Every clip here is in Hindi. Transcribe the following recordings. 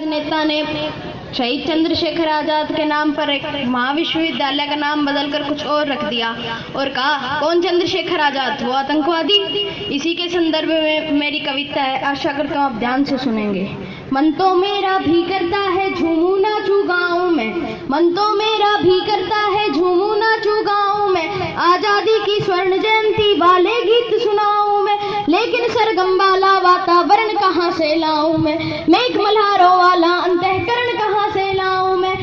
नेता ने शहीद चंद्रशेखर आजाद के नाम पर एक महाविश्वविद्यालय का नाम बदलकर कुछ और रख दिया और कहा कौन चंद्रशेखर आजाद, वो आतंकवादी। इसी के संदर्भ में मेरी कविता है, आशा करता हूँ आप ध्यान से सुनेंगे। मन तो मेरा भी करता है झूमू नाचू गाँव में, मन तो मेरा भी करता है झूमू नाचू गाँव में, आजादी की स्वर्ण जयंती वाले गीत सुनाऊं मैं, लेकिन सरगम वाला वातावरण कहाँ से लाऊं मैं मेघमल्हारों वाला अंतःकरण कहाँ से लाऊं मैं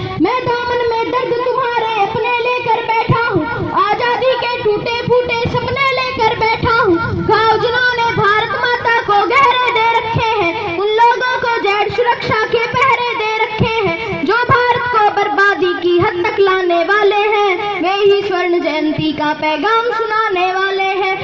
दामन में दर्द तुम्हारे अपने लेकर बैठा हूँ, आजादी के टूटे फूटे सपने लेकर बैठा हूँ। घाव जिन्होंने भारत माता को गहरे दे रखे हैं, उन लोगों को जेड सुरक्षा के पहरे दे रखे हैं, जो भारत को बर्बादी की हद तक लाने वाले हैं, वे ही स्वर्ण जयंती का पैगाम सुनाने वाले हैं।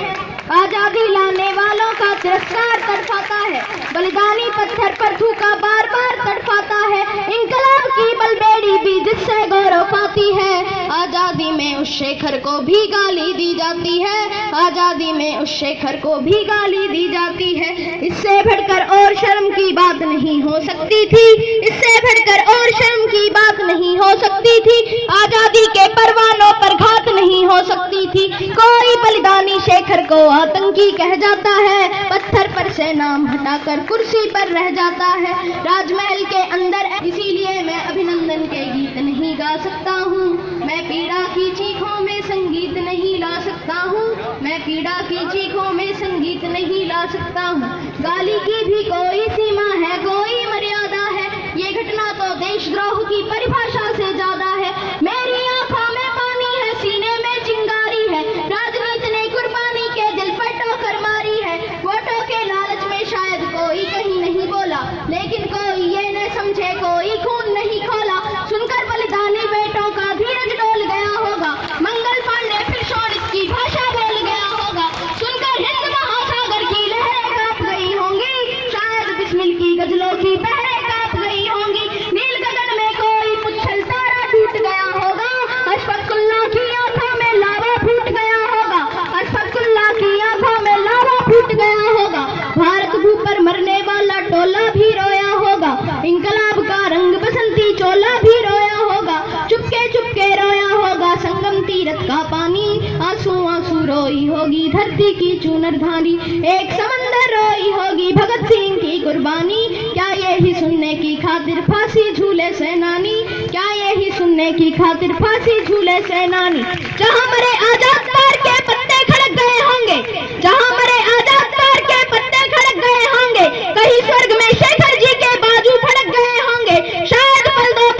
आजादी लाने वालों का तिरस्कार तड़पाता है, बलिदानी पत्थर पर थूका बार बार तड़पाता है, इंकलाब की बलबेड़ी भी जिससे गौरव पाती है, आजादी में उस शेखर को भी गाली दी जाती है, आजादी में उस शेखर को भी गाली दी जाती है। इससे बढ़कर और शर्म की बात नहीं हो सकती थी, इससे बढ़कर और शर्म की बात नहीं हो सकती थी, आजादी के परवानों पर घात नहीं हो सकती थी। कोई बलिदानी शेखर को आतंकी कह जाता है, पत्थर पर से नाम हटाकर कुर्सी पर रह जाता है, राजमहल के अंदर। इसीलिए मैं अभिनंदन के गीत नहीं गा सकता हूँ, मैं पीड़ा की चीखों में संगीत नहीं ला सकता हूँ, मैं पीड़ा की चीखों में संगीत नहीं ला सकता हूँ। गाली की भी कोई सीमा है, कोई मर्यादा है, ये घटना तो देशद्रोह की परिभाषा से ज्यादा है। मेरी आंखों में पानी है, सीने में चिंगारी है, राजनीति ने कुर्बानी के दिल पर ठोकर मारी है। वोटों के लालच में शायद कोई कहीं नहीं बोला, लेकिन कोई ये न समझे कोई खून नहीं खोला। सुनकर बलिदानी बेटों का धीरज डोल गया होगा, मंगल पांडे फिर शोणित की भाषा बोल गया होगा, सुनकर हिंद महासागर की लहरें कांप गई होंगी, शायद बिस्मिल की गजलों की बहरें कांप गई होंगी। नील गगन में कोई पुच्छल तारा टूट गया होगा, अशफाकुल्लाह की आंखों में लावा फूट गया होगा, अशफाकुल्लाह की आंखों में लावा फूट गया होगा। भारत भू पर मरने वाला टोला भी रोया होगा, इंकलाब का रंग बसंती चोला भी रोया होगा, चुपके रोया होगा संगम तीरथ का पानी, आंसू आंसू रोई होगी धरती की चूनर धानी, एक समंदर रोई होगी भगत सिंह की कुर्बानी। क्या यही सुनने की खातिर फांसी झूले सेनानी, क्या यही सुनने की खातिर फांसी झूले सेनानी। जहाँ मरे आजाद तार के पत्ते खड़क गए होंगे, जहाँ मरे आजाद तार के पत्ते खड़क गए होंगे, कहीं स्वर्ग में शेखर जी के बाजू फड़क गए होंगे, शायद पल दो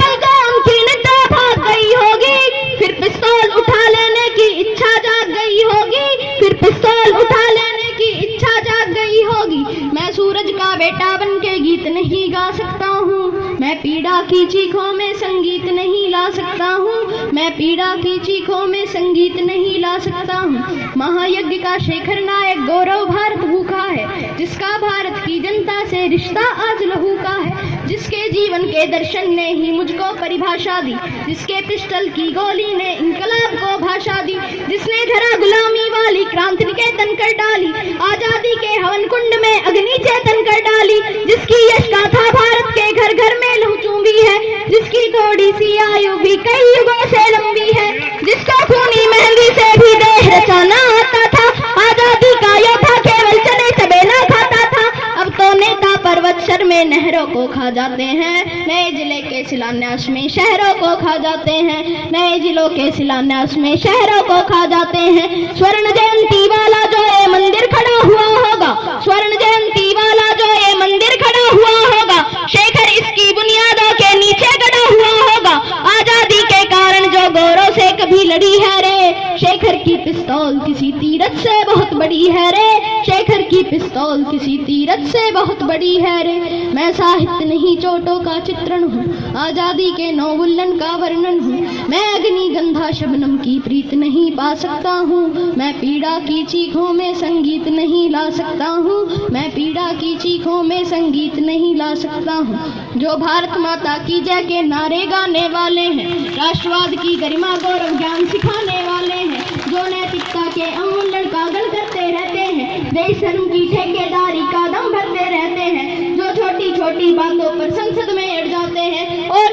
उनकी निद्रा भाग गई होगी, फिर पिस्तौल उठा लेने की इच्छा जाग गई होगी, फिर पिस्तौल उठा लेने की इच्छा जाग गई होगी। मैं सूरज का बेटा बन के गीत नहीं गा सकता हूँ, मैं पीड़ा की चीखों में संगीत नहीं ला सकता हूँ, मैं पीड़ा की चीखों में संगीत नहीं ला सकता हूँ। महायज्ञ का शेखर नायक गौरव भारत भूखा है, जिसका भारत की जनता से रिश्ता आज लहू का है, जिसके जीवन के दर्शन ने ही मुझको परिभाषा दी, जिसके पिस्टल की गोली ने इंकलाब को भाषा दी, जिसने धरा गुलामी वाली क्रांति निकेतन कर डाली, आजादी के हवन कुंड में अग्नि चेतन कर डाली, जिसकी यश गाथा भारत के घर घर में लहू चूंबी है, जिसकी थोड़ी सी आयु भी कई युगों से लंबी है, जिसको खूनी मेहंदी से भी देह रचाना आता था, आजादी का योद्धा केवल चने चबेना खाता था। अब तो नेता पर्वत शर में नहरों को खा जाते हैं, नए जिले के शिलान्यास में शहरों को खा जाते हैं, नए जिलों के शिलान्यास में शहरों को खा जाते हैं। स्वर्ण जयंती वाला जो ये मंदिर खड़ा हुआ होगा, स्वर्ण जयंती वाला जो ये मंदिर खड़ा हुआ होगा, शेखर इसकी बुनियादों के नीचे गड़ा हुआ होगा, आजादी के कारण जो गौरव से कभी लड़ी है रे, शेखर की पिस्तौल किसी तीरथ से बहुत बड़ी है रे, शेखर की पिस्तौल किसी तीरथ से बहुत बड़ी है रे। मैं साहित्य नहीं चोटों का चित्रण हूँ, आजादी के नौवुल्लन का वर्णन हूँ, मैं अग्नि गंधा शबनम की प्रीत नहीं पा सकता हूँ, मैं पीड़ा की चीखों में संगीत नहीं ला सकता हूँ, मैं पीड़ा की चीखों में संगीत नहीं ला सकता हूँ। जो भारत माता की जय के नारे गाने वाले हैं, राष्ट्रवाद की गरिमा गौरव ज्ञान सिखाने वाले हैं, जो नैतिकता के अमूल्य कागल करते रहते हैं, देश धर्म की ठेकेदारी का दम भरते रहते हैं, जो छोटी छोटी बातों पर संसद में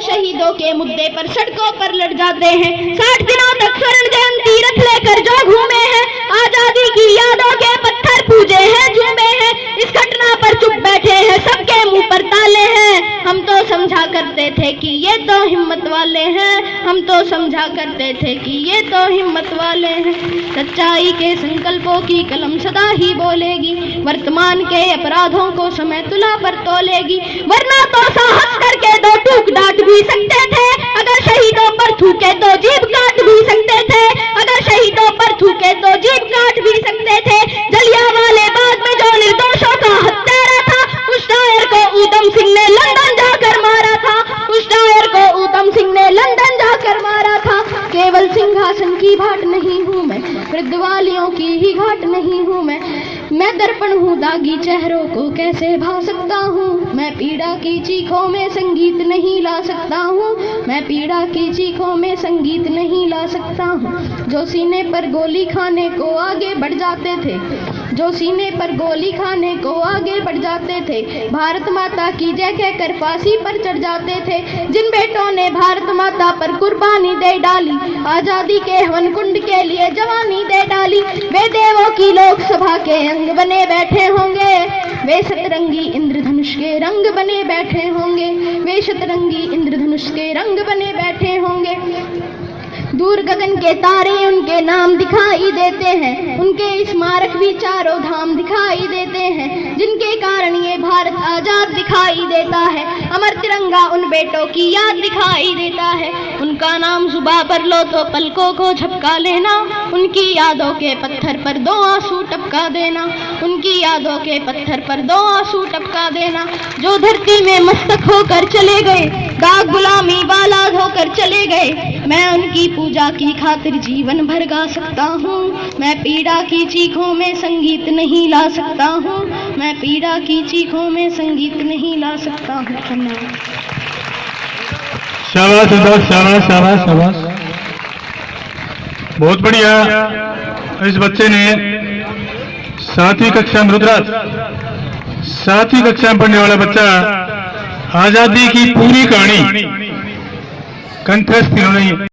और शहीदों के मुद्दे पर सड़कों पर लड़ जाते हैं। 60 दिनों तक स्वर्ण जयंती रथ लेकर जो घूमे हैं, आजादी की यादों के पत्थर पूजे हैं, झूमे हैं। इस घटना पर चुप बैठे हैं, सबके मुंह पर ताले हैं। हम तो समझा करते थे कि ये तो हिम्मत वाले हैं, हम तो समझा करते थे कि ये तो हिम्मत वाले हैं। सच्चाई के संकल्पों की कलम सदा ही बोलेगी, वर्तमान के अपराधों को समय तुला पर तोलेगी। वरना तो साहस करके दो टूक डांट भी सकते थे, अगर शहीदों पर थूके तो जीभ काट भी सकते थे, अगर शहीदों पर थूके तो जीभ काट भी सकते थे। जलियांवाले बाग में जो निर्दोषों का हत्यारा था, उस शायर को ऊधम सिंह ने लंदन जाकर मारा था, उस शायर को ऊधम सिंह ने लंदन जाकर मारा था। केवल सिंहासन की भाट नहीं हूँ मैं, वृद्धवालियों की ही घाट नहीं हूँ मैं दर्पण हूँ, दागी चेहरों को कैसे भा सकता हूँ। मैं पीड़ा की चीखों में संगीत नहीं ला सकता हूँ, मैं पीड़ा की चीखों में संगीत नहीं ला सकता हूँ। जो सीने पर गोली खाने को आगे बढ़ जाते थे, जो सीने पर गोली खाने को आगे बढ़ जाते थे, भारत माता की जय कहकर फांसी पर चढ़ जाते थे। जिन बेटों ने भारत माता पर कुर्बानी दे डाली, आजादी के हवन कुंड के लिए जवानी दे डाली, वे देवों की लोकसभा के अंग बने बैठे होंगे, वे सतरंगी इंद्रधनुष के रंग बने बैठे होंगे, वे सतरंगी इंद्रधनुष के रंग बने बैठे होंगे। दूर गगन के तारे उनके नाम दिखाई देते हैं, उनके स्मारक भी चारों धाम दिखाई देते हैं, जिनके कारण ये भारत आजाद दिखाई देता है। अमर तिरंगा उन बेटों की याद दिखाई देता है, उनका नाम जुबां पर लो तो पलकों को झपका लेना, उनकी यादों के पत्थर पर 2 आंसू टपका देना, उनकी यादों के पत्थर पर 2 आंसू टपका देना। जो धरती में मस्तक होकर चले गए, दाग गुलामी वाला होकर चले गए, मैं उनकी पूजा की खातिर जीवन भर गा सकता हूँ। मैं पीड़ा की चीखों में संगीत नहीं ला सकता हूँ, मैं पीड़ा की चीखों में संगीत नहीं ला सकता हूँ। शाबाश शाबाश शाबाश शाबाश शाबाश, बहुत बढ़िया। इस बच्चे ने 7वीं कक्षा में, रुद्राज 7वीं कक्षा में पढ़ने वाला बच्चा आजादी की पूरी कहानी कंठस्थ इन्होंने